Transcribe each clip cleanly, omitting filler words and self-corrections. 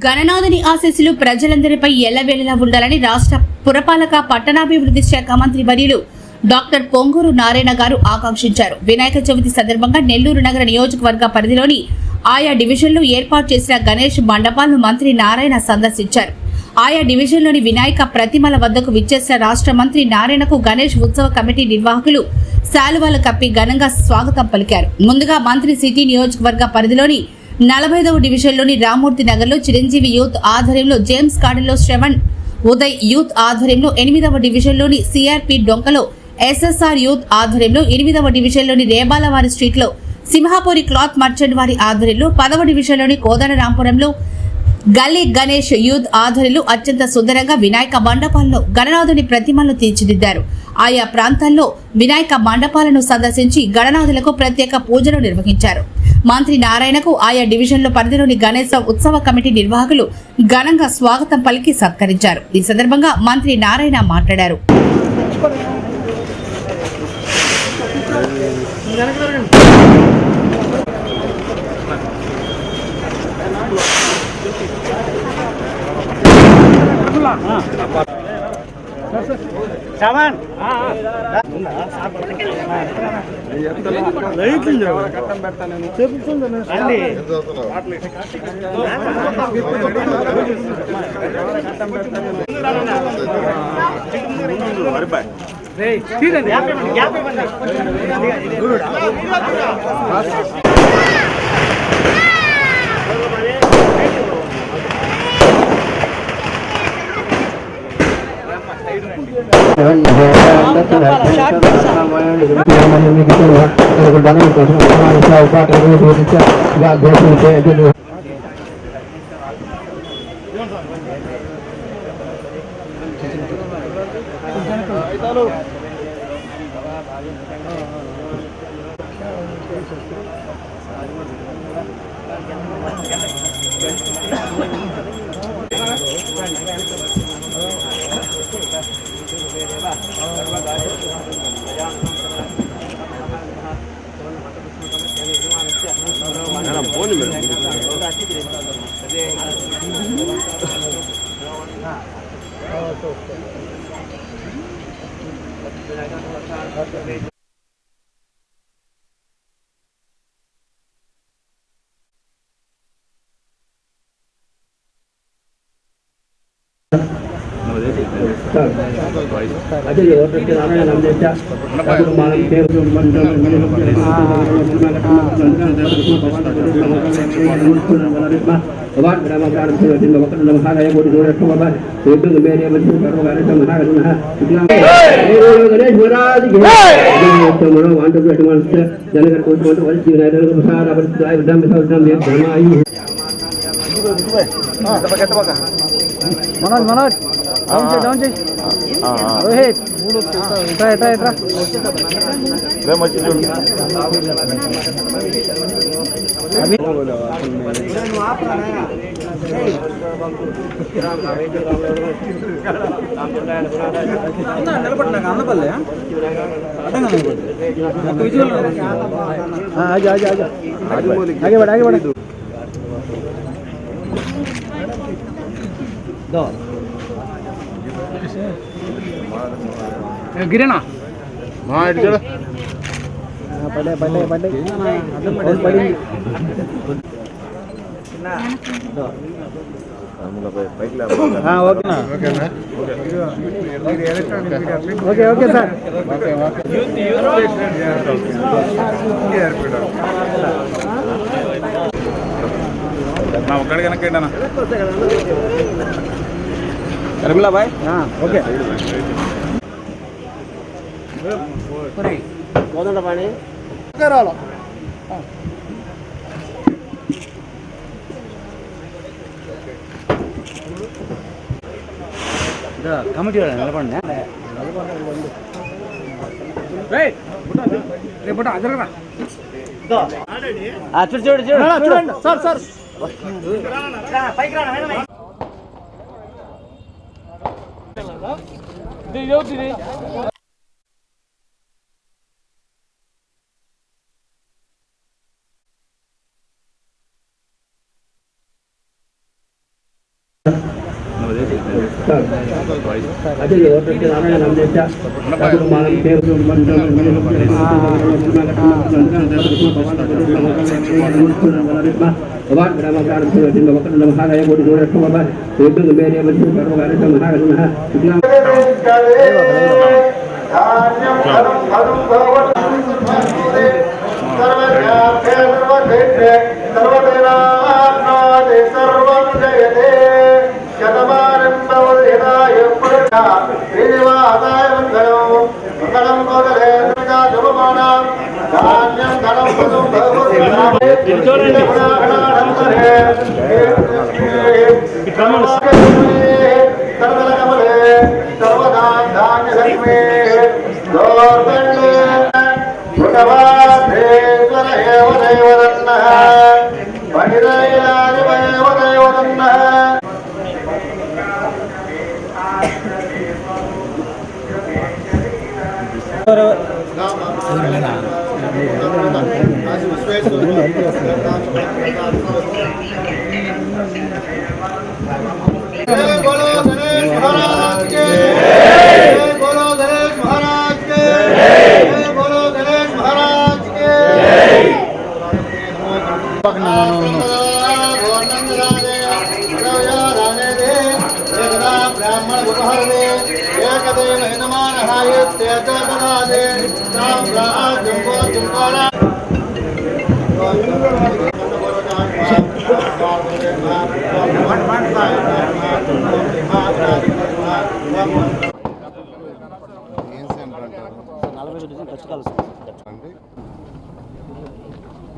గణనాథుని ఆశీస్సులు ప్రజలందరిపై ఎల్లవేళలా ఉండాలని రాష్ట్ర పురపాలక పట్టణాభివృద్ధి శాఖ మంత్రి వర్యులు డాక్టర్ పొంగూరు నారాయణ గారు ఆకాంక్షించారు. వినాయక చవితి సందర్భంగా నెల్లూరు నగర నియోజకవర్గ పరిధిలోని ఆయా డివిజన్లు ఏర్పాటు చేసిన గణేష్ మండపాలను మంత్రి నారాయణ సందర్శించారు. ఆయా డివిజన్లోని వినాయక ప్రతిమల వద్దకు విచ్చేసిన రాష్ట్ర మంత్రి నారాయణకు గణేష్ ఉత్సవ కమిటీ నిర్వాహకులు శాలువాలు కప్పి ఘనంగా స్వాగతం పలికారు. ముందుగా మంత్రి సిటీ నియోజకవర్గ పరిధిలోని 45వ డివిజన్లోని రామూర్తి నగర్లో చిరంజీవి యూత్ ఆధ్వర్యంలో, జేమ్స్ గార్డెన్లో శ్రవణ్ ఉదయ్ యూత్ ఆధ్వర్యంలో, 8వ డివిజన్లోని సిఆర్పి డొంకలో ఎస్ఎస్ఆర్ యూత్ ఆధ్వర్యంలో, 8వ డివిజన్లోని రేబాలవారి స్ట్రీట్లో సింహాపూరి క్లాత్ మర్చెంట్ వారి ఆధ్వర్యంలో, 10వ డివిజన్లోని కోదండరాంపురంలో గల్లీ గణేష్ యూత్ ఆధ్వర్యంలో అత్యంత సుందరంగా వినాయక మండపాలను గణనాథుని ప్రతిమలను తీర్చిదిద్దారు. ఆయా ప్రాంతాల్లో వినాయక మండపాలను సందర్శించి గణనాథులకు ప్రత్యేక పూజలు నిర్వహించారు. మంత్రి నారాయణకు ఆయా డివిజన్ల పరిధిలోని గణేశ ఉత్సవ కమిటీ నిర్వాహకులు ఘనంగా స్వాగతం పలికి సత్కరించారు. ఈ సందర్భంగా మంత్రి నారాయణ మాట్లాడారు. మనోజ్ డౌన్ చేయి రోహిత్ ఎట్రా నిలబడినాక అన్నపల్లె ఆగేవాడు గిరేనా పడే ఓకే సార్ ఒక్కడి కనుక కర్మిలా బాయ్ ఓకే పోదండ పాణి కమిటీ నిలబడి రేపు అదరరా చూడండి సార్ పైకి రా అదే ఓటర్కి నారాయణ నమ్మేట మనం పేరు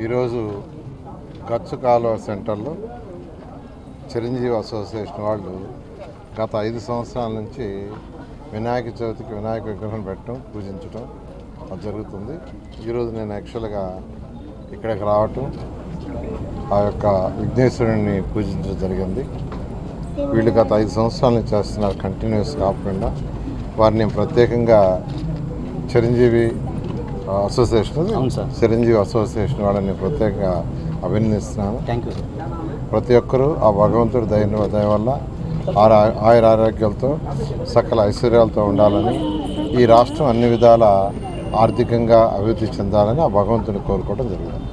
ఈరోజు గచ్చు కాలువ సెంటర్లో చిరంజీవి అసోసియేషన్ వాళ్ళు గత 5 సంవత్సరాల నుంచి వినాయక చవితికి వినాయక విగ్రహం పెట్టడం పూజించడం అది జరుగుతుంది. ఈరోజు నేను యాక్చువల్గా ఇక్కడికి రావటం ఆ యొక్క విఘ్నేశ్వరుడిని పూజించడం జరిగింది. వీళ్ళు గత 5 సంవత్సరాల నుంచి చేస్తున్నారు కంటిన్యూస్ కాకుండా. వారిని ప్రత్యేకంగా చిరంజీవి అసోసియేషన్ చిరంజీవి అసోసియేషన్ వాళ్ళని ప్రత్యేకంగా అభినందిస్తున్నాను. ప్రతి ఒక్కరూ ఆ భగవంతుడి దయ వల్ల ఆయుర ఆరోగ్యాలతో సకల ఐశ్వర్యాలతో ఉండాలని, ఈ రాష్ట్రం అన్ని విధాల ఆర్థికంగా అభివృద్ధి చెందాలని ఆ భగవంతుని కోరుకోవడం జరిగింది.